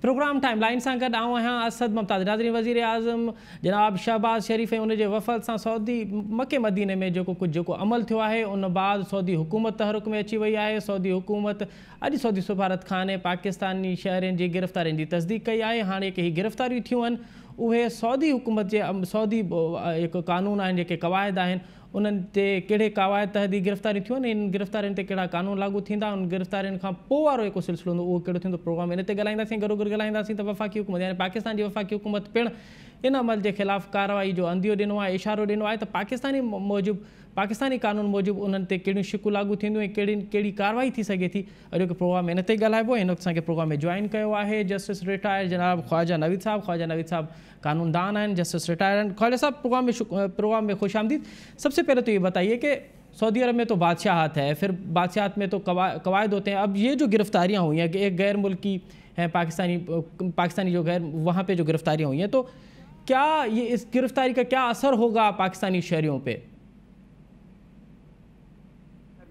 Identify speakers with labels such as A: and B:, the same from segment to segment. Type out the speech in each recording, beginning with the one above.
A: Programme time line से गॾु आऊं आहियां असद मुमताज़। नाज़रीन, वज़ीर आज़म जनाब शहबाज शरीफ़ उन जे वफ़द सां सऊदी मके मदीने में कुछ अमल थियो आहे, उन बाद सऊदी हुकूमत तहरुक में अची वई आहे। सऊदी हुकूमत अॼु सऊदी सफ़ारत खाने पाकिस्तानी शहरियुनि जी गिरफ़्तारियुनि जी तस्दीक कई आहे। हाणे के गिरफ़्तारियूं थियूं आहिनि उहे सऊदी हुकूमत जे सऊदी हिकु कानून आहिनि, जेके क़वाइद आहिनि उन्हनि ते कहिड़े क़वाइद तहत गिरफ़्तारियूं थियूं आहिनि, इन गिरफ़्तारियुनि ते कहिड़ा कानून लागू थींदा, उन गिरफ़्तारियुनि खां पोइ वारो हिकु सिलसिलो हूंदो उहो कहिड़ो थींदो। प्रोग्राम इन ते ॻाल्हाईंदासीं। गॾोगॾु ॻाल्हाईंदासीं त वफ़ाक़ी हुकूमत यानी पाकिस्तान जी वफ़ाक़ी हुकूमत पिणु इन अमल जे ख़िलाफ़ कार्रवाई जो अंदियो ॾिनो आहे, इशारो ॾिनो आहे त पाकिस्तानी कानून मूजिबि उन्हनि ते कहिड़ियूं शिकूं लागू थींदियूं ऐं कहिड़ी कार्रवाई थी सघे थी। अॼु प्रोग्राम इन ते ॻाल्हाइबो। हिन वक़्तु असांखे प्रोग्राम में जॉइन कयो आहे जस्टिस रिटायर्ड जनाब ख्वाजा नवीद साहब कानूनदान आहिनि, जस्टिस रिटायर्ड आहिनि। ख्वाजा साहब, प्रोग्राम में खुश आमदीद। सबसे पहले तो ये बताइए कि सऊदी अरब में तो बादशाहत है, फिर बादशाहत में तो कवायद होते हैं। अब ये जो गिरफ़्तारियाँ हुई हैं कि एक गैर मुल्की हैं पाकिस्तानी जो वहाँ पे जो गिरफ़्तारियाँ हुई हैं, तो क्या ये इस गिरफ़्तारी का क्या असर होगा पाकिस्तानी शहरियों पे?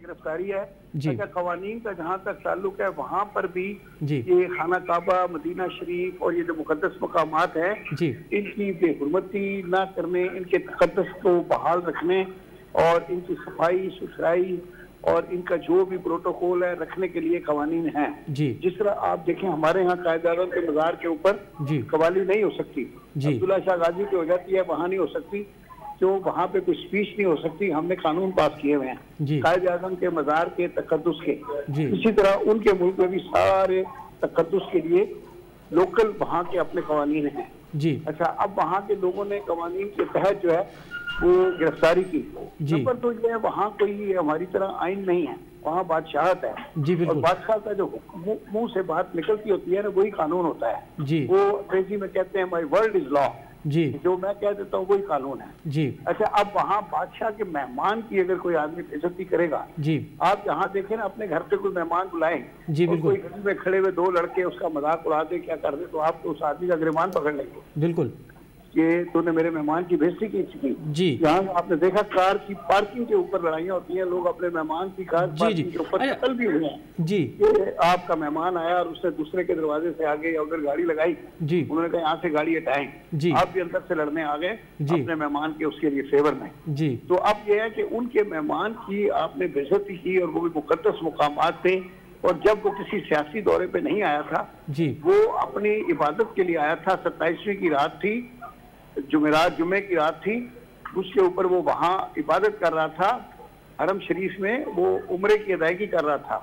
B: गिरफ्तारी है अच्छा, कवानीन का जहाँ तक ताल्लुक है वहाँ पर भी ये खाना काबा, मदीना शरीफ और ये जो मुकद्दस मकामात हैं इनकी बेहुरमती ना करने, इनके तक़द्दुस को बहाल रखने और इनकी सफाई सुथराई और इनका जो भी प्रोटोकॉल है रखने के लिए कवानीन हैं। जिस तरह आप देखें हमारे यहाँ कायदारों के मज़ार के ऊपर कवाली नहीं हो सकती, अब्दुल्ला शाह गाजी पे हो जाती है, वहाँ नहीं हो सकती, जो वहाँ पे कोई स्पीच नहीं हो सकती। हमने कानून पास किए हुए हैं कायदे आज़म के मज़ार के तक़द्दुस के। इसी तरह उनके मुल्क में भी सारे तक़द्दुस के लिए लोकल वहाँ के अपने कवानीन हैं। अच्छा, अब वहाँ के लोगों ने कवानीन के तहत जो है वो गिरफ्तारी की। नंबर तो ये है वहाँ कोई हमारी तरह आइन नहीं है, वहाँ बादशाहत है और बादशाह का जो मुंह से बात निकलती होती है ना वही कानून होता है। वो अंग्रेजी में कहते हैं माई वर्ल्ड इज लॉ, जो मैं कह देता हूँ वही कानून है। अच्छा, अब वहाँ बादशाह के मेहमान की अगर कोई आदमी बेइज्जती करेगा, आप यहाँ देखें ना अपने घर पे कोई मेहमान बुलाए और कोई घर में खड़े हुए दो लड़के उसका मजाक उड़ा दे क्या कर दे, तो आप उस आदमी का गिरफ्तार पकड़ लेंगे। बिल्कुल कि तूने मेरे मेहमान की बेइज्जती की। यहाँ आपने देखा कार की पार्किंग के ऊपर लड़ाइयाँ होती हैं, लोग अपने मेहमान की कार पार्किंग के ऊपर कत्ल भी हुए हैं। आपका मेहमान आया और उसने दूसरे के दरवाजे से आगे या उधर गाड़ी लगाई, उन्होंने कहा यहाँ से गाड़ी हटाएं, आप भी अंदर से लड़ने आ गए अपने मेहमान के उसके लिए फेवर में। तो अब यह है कि उनके मेहमान की आपने बेइज्जती की और वो भी मुकद्दस मुकामात थे, और जब वो किसी सियासी दौरे पे नहीं आया था, वो अपनी इबादत के लिए आया था। 27वीं की रात थी, जुमे की रात थी, उसके ऊपर वो वहाँ इबादत कर रहा था हरम शरीफ में, वो उम्रे की अदायगी कर रहा था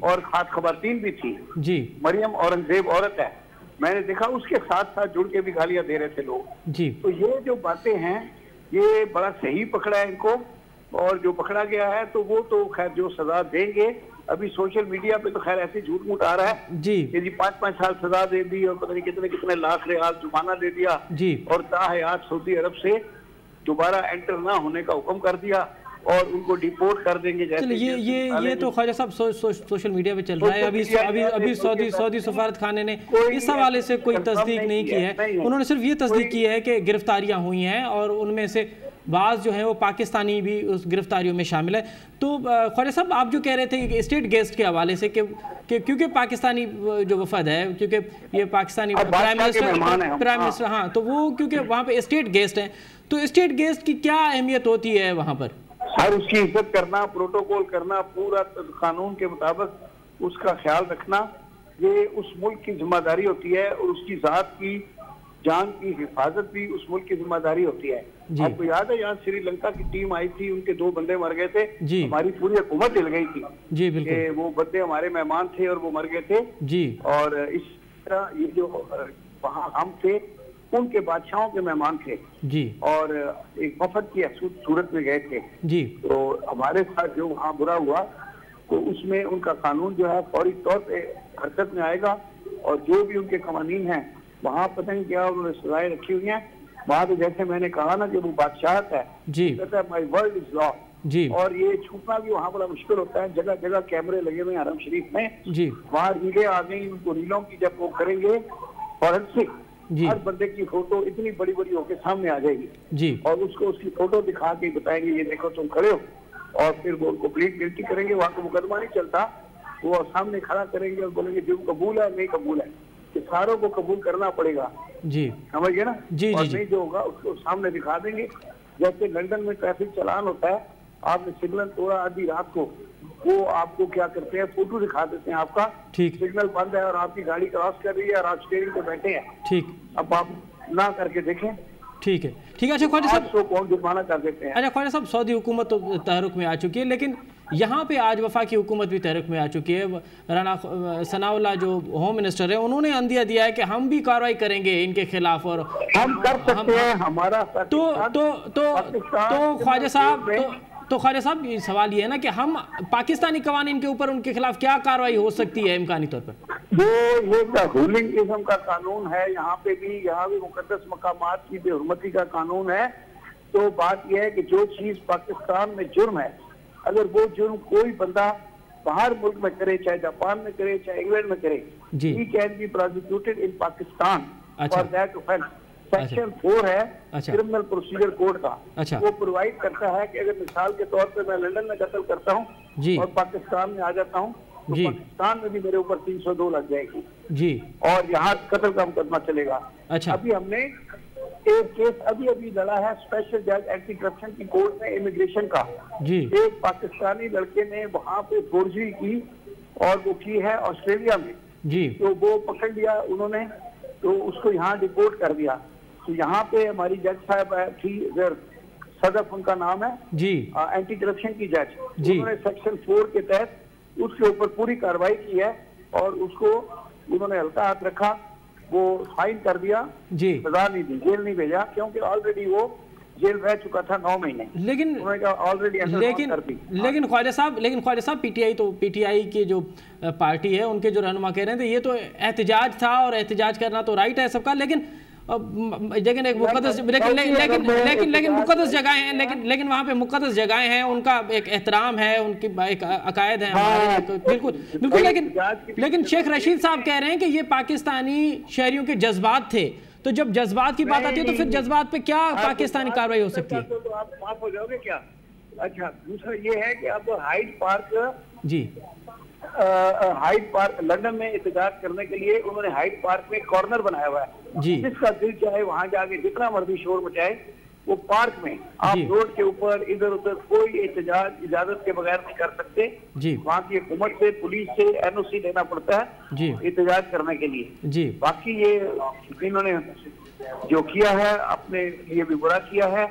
B: और खास खवातीन भी थी। मरियम औरंगजेब औरत है, मैंने देखा उसके साथ साथ जुड़ के भी गालियां दे रहे थे लोग। तो ये जो बातें हैं ये बड़ा सही पकड़ा है इनको, और जो पकड़ा गया है तो वो तो खैर जो सजा देंगे। अभी सोशल मीडिया पे तो खैर ऐसे झूठ मूठ आ रहा है कि जी 5-5 साल सजा दे दी और पता नहीं कितने लाख रियाल जुर्माना दे दिया और ताहयात सऊदी अरब से दोबारा एंटर ना होने का हुक्म कर दिया और उनको डिपोर्ट कर देंगे। जैसे
A: ये तो ख्वाजा साहब सोशल मीडिया पे चल रहा है। अभी सऊदी सफारत खाने ने इस हवाले से कोई तस्दीक नहीं की है, उन्होंने सिर्फ ये तस्दीक की है कि गिरफ्तारियां हुई हैं और उनमें से बाज़ जो है वो पाकिस्तानी भी उस गिरफ्तारियों में शामिल है। तो ख्वाजा साहब, आप जो कह रहे थे कि स्टेट गेस्ट के हवाले से कि क्योंकि पाकिस्तानी जो वफद है, क्योंकि ये पाकिस्तानी प्राइम मिनिस्टर हाँ, तो वो क्योंकि वहाँ पे स्टेट गेस्ट हैं, तो स्टेट गेस्ट की क्या अहमियत होती है वहाँ पर?
B: हर उसकी इज्जत करना, प्रोटोकॉल करना, पूरा कानून के मुताबिक उसका ख्याल रखना, ये उस मुल्क की जिम्मेदारी होती है और उसकी जात की जान की हिफाजत भी उस मुल्क की जिम्मेदारी होती है। आपको याद है यहाँ श्रीलंका की टीम आई थी, उनके 2 बंदे मर गए थे, हमारी पूरी हुकूमत हिल गई थी कि वो बंदे हमारे मेहमान थे और वो मर गए थे। और इस तरह ये जो वहाँ हम थे उनके बादशाहों के मेहमान थे और एक वफद की सूरत में गए थे। तो हमारे साथ जो वहाँ बुरा हुआ तो उसमें उनका कानून जो है फौरी तौर पे हरकत में आएगा और जो भी उनके कवानीन हैं वहाँ पता नहीं क्या उन्होंने सजाएं रखी हुई हैं। वहाँ तो जैसे मैंने कहा ना कि वो बादशाहत है, कहता है माई वर्ल्ड इज लॉ, और ये छुपना भी वहाँ बड़ा मुश्किल होता है। जगह जगह कैमरे लगे हुए हैं हरम शरीफ में, वहाँ रीलें आ गई, उनको रीलों की जब वो करेंगे फॉरेंसिक, हर बंदे की फोटो इतनी बड़ी बड़ी होकर सामने आ जाएगी और उसको उसकी फोटो दिखा के बताएंगे ये देखो तुम खड़े हो, और फिर वो उनको प्लीड गिल्टी करेंगे। वहाँ को मुकदमा नहीं चलता, वो सामने खड़ा करेंगे और बोलेंगे जो कबूल है नहीं कबूल है। कि सारों को कबूल करना पड़ेगा
A: जी,
B: समझ गए ना।
A: जी
B: और
A: जी
B: नहीं जो होगा उसको सामने दिखा देंगे। जैसे लंदन में ट्रैफिक चालान होता है, आपने सिग्नल तोड़ा आधी रात को, वो आपको क्या करते हैं, फोटो दिखा देते हैं आपका,
A: ठीक,
B: सिग्नल बंद है और आपकी गाड़ी क्रॉस कर रही है और आप स्टीयरिंग पे बैठे हैं,
A: ठीक,
B: अब आप ना करके देखें,
A: ठीक है, ठीक है। अच्छा ख्वाजा साहब,
B: तो कौन जुर्माना कर देते हैं।
A: अच्छा ख्वाजा साहब, सऊदी हुकूमत तो तहरुक में आ चुकी है, लेकिन यहाँ पे आज वफाकी हुकूमत भी तहरुक में आ चुकी है। राना सनाउल्लाह जो होम मिनिस्टर है, उन्होंने अंदिया दिया है कि हम भी कार्रवाई करेंगे इनके खिलाफ, और
B: हम कर सकते हैं। हमारा
A: तो ख्वाजा साहब, तो ख्वाजा साहब ये सवाल ये है ना कि हम पाकिस्तानी कवानीन के ऊपर उनके खिलाफ क्या कार्रवाई हो सकती है इम्कानी तौर पर?
B: ये रूलिंग किस्म का कानून है, यहाँ भी मुकद्दस मकामात की बेहुरमती का कानून है। तो बात यह है कि जो चीज पाकिस्तान में जुर्म है, अगर वो जुर्म कोई बंदा बाहर मुल्क में करे, चाहे जापान में करे, चाहे इंग्लैंड में करे, he can be prosecuted in Pakistan for that offense। Section 4 है क्रिमिनल प्रोसीजर कोड का, वो प्रोवाइड करता है कि अगर मिसाल के तौर पे मैं लंदन में कत्ल करता हूँ और पाकिस्तान में आ जाता हूँ, तो पाकिस्तान में भी मेरे ऊपर 302 लग जाएगी जी, और यहाँ कत्ल का मुकदमा चलेगा। अच्छा, अभी हमने एक केस अभी लड़ा है स्पेशल जज एंटी करप्शन की कोर्ट में इमिग्रेशन का जी। एक पाकिस्तानी लड़के ने वहाँ पे फोर्जरी की और वो की है ऑस्ट्रेलिया में जी, तो वो पकड़ लिया उन्होंने, तो उसको यहाँ डिपोर्ट कर दिया। तो यहाँ पे हमारी जज साहब थी, सदफ उनका नाम है जी, एंटी करप्शन की जज, उन्होंने सेक्शन 4 के तहत उसके ऊपर पूरी कार्रवाई की है और उसको उन्होंने हल्का हाथ रखा, वो फाइन कर दिया जी, सजा नहीं दी, जेल नहीं भेजा, क्योंकि ऑलरेडी वो जेल रह चुका था 9 महीने। लेकिन
A: ख्वाजा साहब पीटीआई की जो पार्टी है, उनके जो रहनुमा कह रहे थे ये तो एहतजाज था और एहतजाज करना तो राइट है सबका, लेकिन एक मुकद्दस लेकिन मुकद्दस जगह हैं, लेकिन वहाँ पे मुकद्दस जगहें हैं, उनका एक एहतराम है, उनकी एक अकायद है हमारे, बिल्कुल। लेकिन शेख रशीद साहब कह रहे हैं कि ये पाकिस्तानी शहरियों के जज्बात थे, तो जब जज्बात की बात आती है तो फिर जज्बात पे क्या पाकिस्तानी कार्रवाई हो सकती है?
B: तो आप माफ हो जाओगे क्या? अच्छा, दूसरा ये है कि अब हाइड पार्क जी, हाइड पार्क लंदन में एहतजाज करने के लिए उन्होंने हाइड पार्क में कॉर्नर बनाया हुआ है जी, जिसका दिल चाहे वहां जाके जितना मर्जी शोर मचाए, वो पार्क में आप रोड के ऊपर इधर उधर कोई एहतजाज इजाजत के बगैर नहीं कर सकते जी। वहाँ की हुकूमत से, पुलिस से एनओसी लेना पड़ता है जी एहतजाज करने के लिए जी। बाकी ये इन्होंने जो किया है अपने लिए भी बुरा किया है,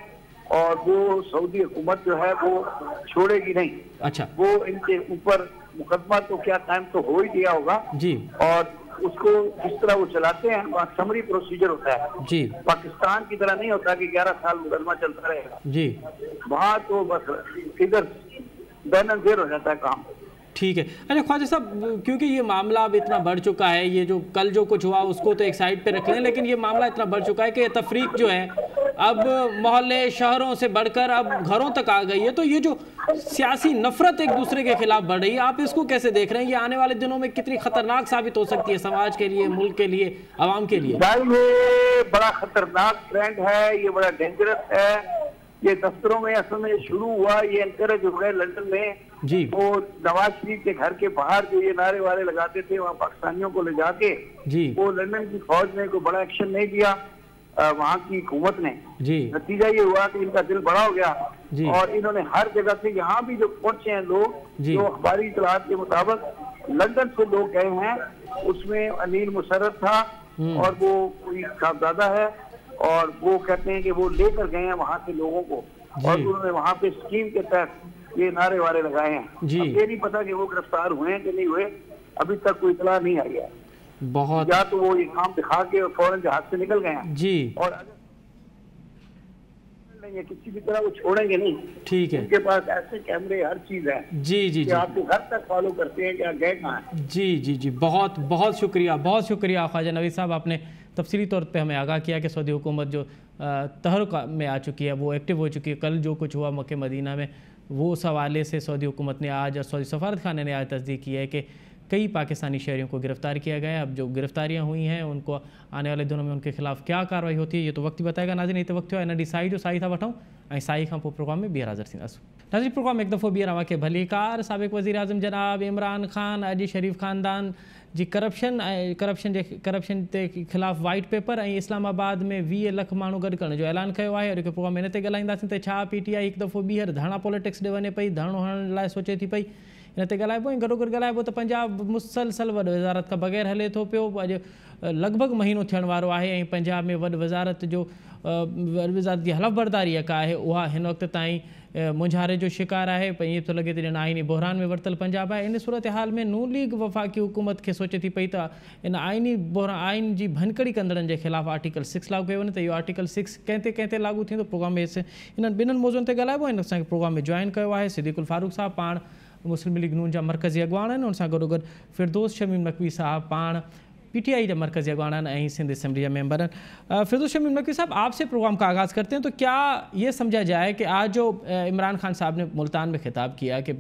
B: और वो सऊदी हुकूमत जो है वो छोड़ेगी नहीं। अच्छा, वो इनके ऊपर मुकदमा तो क्या कायम तो हो ही दिया होगा जी, और उसको जिस तरह वो चलाते हैं वहाँ समरी प्रोसीजर होता है जी, पाकिस्तान की तरह नहीं होता कि 11 साल मुकदमा चलता रहेगा जी, वहाँ तो बस इधर बैनर हो जाता है काम।
A: ठीक है। अच्छा ख्वाजा साहब, क्योंकि ये मामला अब इतना बढ़ चुका है, ये जो कल जो कुछ हुआ उसको तो एक साइड पे रख लें, लेकिन ये मामला इतना बढ़ चुका है कि तफरीक जो है अब मोहल्ले शहरों से बढ़कर अब घरों तक आ गई है, तो ये जो सियासी नफरत एक दूसरे के खिलाफ बढ़ रही है, आप इसको कैसे देख रहे हैं? ये आने वाले दिनों में कितनी खतरनाक साबित हो सकती है समाज के लिए, मुल्क के लिए, आवाम के लिए?
B: ये बड़ा खतरनाक ट्रेंड है, ये बड़ा डेंजरस है। ये दफ्तरों में असल में शुरू हुआ, ये एनकरेज हो गए लंदन में जी। वो नवाज शरीफ के घर के बाहर जो ये नारे वारे लगाते थे वहाँ पाकिस्तानियों को ले जाके जी, वो लंदन की फौज ने कोई बड़ा एक्शन नहीं दिया वहाँ की हुकूमत ने जी। नतीजा ये हुआ कि इनका दिल बड़ा हो गया जी, और इन्होंने हर जगह से यहाँ भी जो पहुंचे हैं लोग, जो हमारी इतलात के मुताबिक लंदन से लोग गए हैं, उसमें अनिल मुशर्रफ था और वो कोई साहबजादा है, और वो कहते हैं कि वो लेकर गए हैं वहाँ से लोगों को, और उन्होंने वहाँ पे स्कीम के तहत ये नारे वारे लगाए हैं। अब ये नहीं पता कि वो गिरफ्तार हुए हैं कि नहीं हुए, अभी तक कोई इतला नहीं आई है। बहुत, या तो वो ये काम दिखा के फौरन जहाज से निकल गए हैं जी, और अगर किसी भी तरह वो छोड़ेंगे नहीं। ठीक है, उनके पास ऐसे कैमरे हर चीज है जी जी जी, आपके घर तक फॉलो करते हैं कि आप गए कहाँ हैं।
A: जी जी जी, बहुत बहुत शुक्रिया, बहुत शुक्रिया ख्वाजा नवीद साहब, आपने तफसीली तौर पे हमें आगाह किया कि सऊदी हुकूमत जो तहरुक में आ चुकी है, वो एक्टिव हो चुकी है। कल जो कुछ हुआ मक्के मदीना में, वो उस हवाले से सऊदी हुकूमत ने आज और सऊदी सफारत खाने ने आज तस्दीक की है कि कई पाकिस्तानी शहरियों को गिरफ़्तार किया गया है। अब जो गिरफ़्तारियाँ हुई हैं उनको आने वाले दिनों में उनके खिलाफ़ क्या कार्रवाई होती है ये तो वक्त ही बताएगा। नाज़रीन ये तो वक्त हो ND साई जो साई था वठूं ऐं साई खां पोइ प्रोग्राम में ॿीहर हाज़िर थींदासीं। नाज़रीन प्रोग्राम एक दफ़ो ॿीहर अव्हांखे भलीकार। साबिक़ वज़ीर आज़म जनाब इमरान ख़ान अॼु शरीफ़ ख़ानदान जी करप्शन के खिलाफ़ वाइट पेपर ऐं इस्लामाबाद में 20 लख माण्हू गॾु करण जो ऐलान किया है। और प्रोग्राम में इन ते ॻाल्हाईंदासीं त छा PTI एक दफ़ो ॿीहर धरना पॉलिटिक्स ॾे वञे पई, धरणो हणण लाइ सोचे थी पई, इन ते ॻाल्हाइबो। ऐं गॾोगॾु ॻाल्हाइबो त पंजाब मुसलसल वॾ वज़ारत खां बग़ैर हले थो पियो। अॼु लॻभॻि महीनो थियण वारो आहे ऐं पंजाब में वॾ वज़ारत जी हलफ़ बरदारी जेका आहे उहा हिन वक़्त ताईं मुंझारे जो शिकार आहे। ईअं थो लॻे त ॼण आइनी बहरान में वरितल पंजाब आहे। इन सूरत हाल में नून लीग वफ़ाक़ी हुकूमत खे सोचे थी पई त इन आइन जी भनकड़ी कंदड़नि जे ख़िलाफ़ आर्टिकल 6 लागू कयो वञे। त इहो आर्टिकल 6 कंहिं ते लागू थींदो। प्रोग्राम में इन्हनि ॿिन्हिनि मौज़ुअनि ते ॻाल्हाइबो। हिन असांखे प्रोग्राम में जॉइन कयो आहे सिद्दीक़ुल फारूक साहब, पाण मुस्लिम लीग नून जा मरकज़ी अॻवान आहिनि। उन सां गॾोगॾु फिरदौस शमीम नक़वी साहब, पाण PTI जा मरकज़ी अॻवान आहिनि ऐं सिंध असेंबली जा मेंबर हैं। फिरदौस शमीम नक़वी साहब, आपसे प्रोग्राम का आगाज़ करते हैं। तो क्या ये समझा जाए कि आज जो इमरान खान साहब ने मुल्तान में खिताब किया कि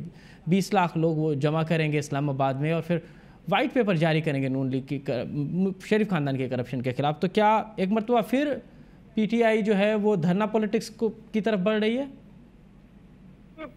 A: 20 लाख लोग वो जमा करेंगे इस्लामाबाद में और फिर वाइट पेपर जारी करेंगे नून लीग की शरीफ खानदान के करप्शन के खिलाफ, तो क्या एक मरतबा फिर PTI जो है वो धरना पॉलिटिक्स की तरफ बढ़ रही है?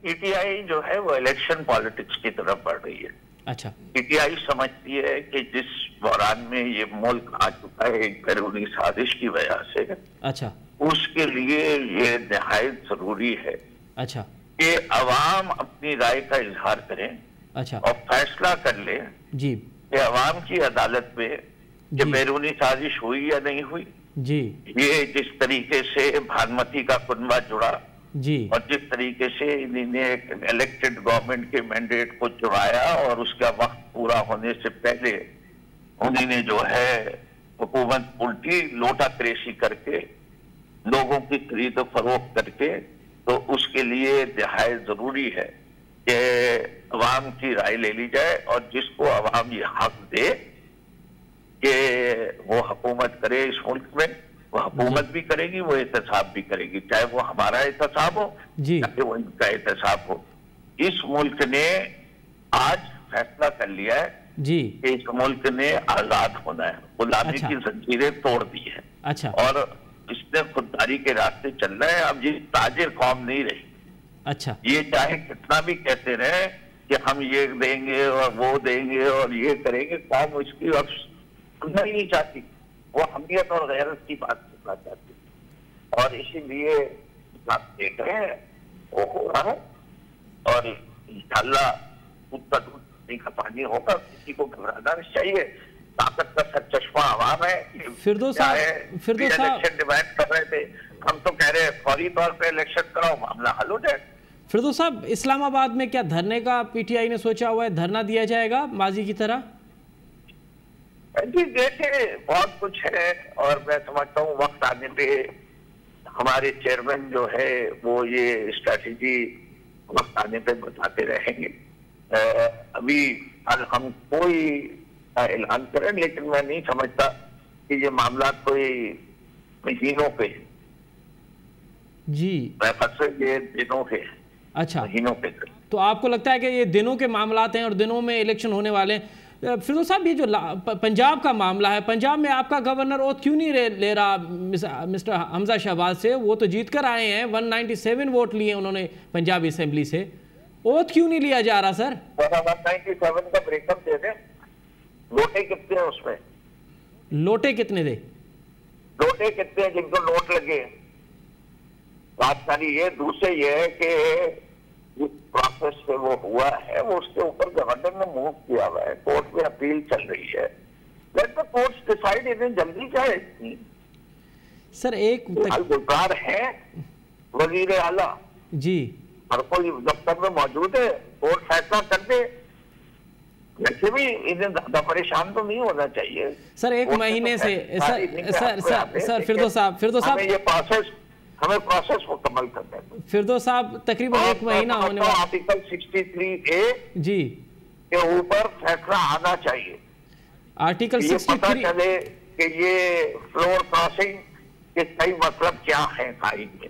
C: PTI जो है वो इलेक्शन पॉलिटिक्स की तरफ बढ़ रही है।
A: अच्छा।
C: PTI समझती है कि जिस बहरान में ये मुल्क आ चुका है एक बैरूनी साजिश की वजह से,
A: अच्छा,
C: उसके लिए ये निहायत जरूरी है,
A: अच्छा,
C: कि अवाम अपनी राय का इजहार करें,
A: अच्छा,
C: और फैसला कर ले
A: जी
C: कि अवाम की अदालत में कि बैरूनी साजिश हुई या नहीं हुई
A: जी।
C: ये जिस तरीके से भानुमती का कुनबा जुड़ा
A: जी,
C: और जिस तरीके से इन्होंने इलेक्टेड गवर्नमेंट के मैंडेट को चुराया और उसका वक्त पूरा होने से पहले उन्होंने जो है हुकूमत उल्टी लोटा क्रेशी करके लोगों की खरीद फरोख्त करके, तो उसके लिए निहायत जरूरी है कि अवाम की राय ले ली जाए और जिसको अवाम ये हक दे कि वो हुकूमत करे इस मुल्क में, वो हुकूमत भी करेगी, वो एहतसाब भी करेगी, चाहे वो हमारा एहतसाब हो चाहे वो इनका एहतसाब हो। इस मुल्क ने आज फैसला कर लिया है
A: जी
C: कि इस मुल्क ने आजाद होना है, गुलामी की जंजीरें तोड़ दी है,
A: अच्छा,
C: और इसने खुददारी के रास्ते चलना है। अब ये ताजिर कौम नहीं रही, अच्छा, ये चाहे कितना भी कहते रहे कि हम ये देंगे और वो देंगे और ये करेंगे, कौम इसकी अब सुनना ही नहीं चाहती, वो हमियत और गैरत की बात करना चाहती, और इसीलिए आप देख रहे हैं वो हो रहा है। और इंशाअल्लाह दूध का पानी होगा, किसी को घबराना नहीं चाहिए। ताकत का सरचश्मा आवाम है।
A: फिरदौस साहब
C: इलेक्शन डिमांड कर रहे थे, हम तो कह रहे हैं फौरी तौर पे इलेक्शन कराओ, मामला हल हो जाए।
A: फिरदौस साहब, इस्लामाबाद में क्या धरने का PTI ने सोचा हुआ है, धरना दिया जाएगा माजी की तरह?
C: जी देखिए, बहुत कुछ है और मैं समझता हूँ वक्त आने पे हमारे चेयरमैन जो है वो ये स्ट्रैटेजी वक्त आने पे बताते रहेंगे। अभी हम कोई ऐलान करें, लेकिन मैं नहीं समझता कि ये मामला कोई महीनों पे
A: जी,
C: ये दिनों के,
A: अच्छा,
C: महीनों पे।
A: तो आपको लगता है कि ये दिनों के मामलात हैं और दिनों में इलेक्शन होने वाले हैं? फिरदौस साहब, ये जो पंजाब का मामला है, पंजाब में आपका गवर्नर ओथ क्यों नहीं ले रहा मिस्टर हमजा शहबाज से? वो तो जीत कर आए हैं, 197 वोट लिए उन्होंने पंजाब असेंबली से, ओथ क्यों नहीं लिया जा रहा सर?
C: 197 का ब्रेकअप दे दें। लोटे कितने हैं उसमें?
A: लोटे कितने थे?
C: लोटे कितने हैं जिनको नोट लगे? बात सारी ये, दूसरे ये है कि जिस प्रोसेस से वो हुआ है वो उसके ऊपर गवर्नर ने मूव किया हुआ है, कोर्ट में अपील चल रही है। लेट द कोर्ट्स डिसाइड, इन्हें जल्दी क्या है इतनी?
A: सर एक
C: गुलजार है वजीर आला
A: जी,
C: हर कोई दफ्तर में मौजूद है, कोर्ट फैसला कर दे। वैसे भी इन्हें ज्यादा परेशान तो नहीं होना चाहिए
A: सर। एक महीने से सर फिरदौस साहब
C: ये प्रोसेस, हमें प्रोसेस मुकम्मल करना है।
A: फिरदौस साहब, तकरीबन एक महीना होने वाला।
C: आर्टिकल 63A
A: जी
C: के ऊपर फैसला आना चाहिए।
A: आर्टिकल 63
C: पता चले कि ये फ्लोर क्रॉसिंग के सही मतलब क्या है आइन में।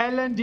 D: LNG،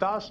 D: 10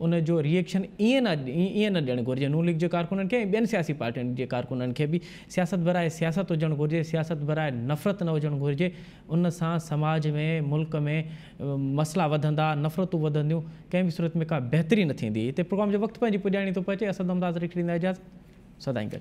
A: उन जो रिएक्शन ईअं न ॾियणु घुरिजे. नून लीग जे कारकुननि खे ऐं ॿियनि सियासी पार्टियुनि जे कारकुननि खे बि सियासत बराए सियासत हुजणु घुरिजे, सियासत बराए नफ़रत न हुजणु घुरिजे. उन सां समाज में, मुल्क में मसला वधंदा, नफ़रतूं वधंदियूं, कंहिं बि सूरत में का बहितरी न थींदी. हिते प्रोग्राम जो वक़्तु पंहिंजी पुॼाइणी थो पहुचे. असद मुमताज़ ॾींदा इजाज़त. सदाईं गॾु.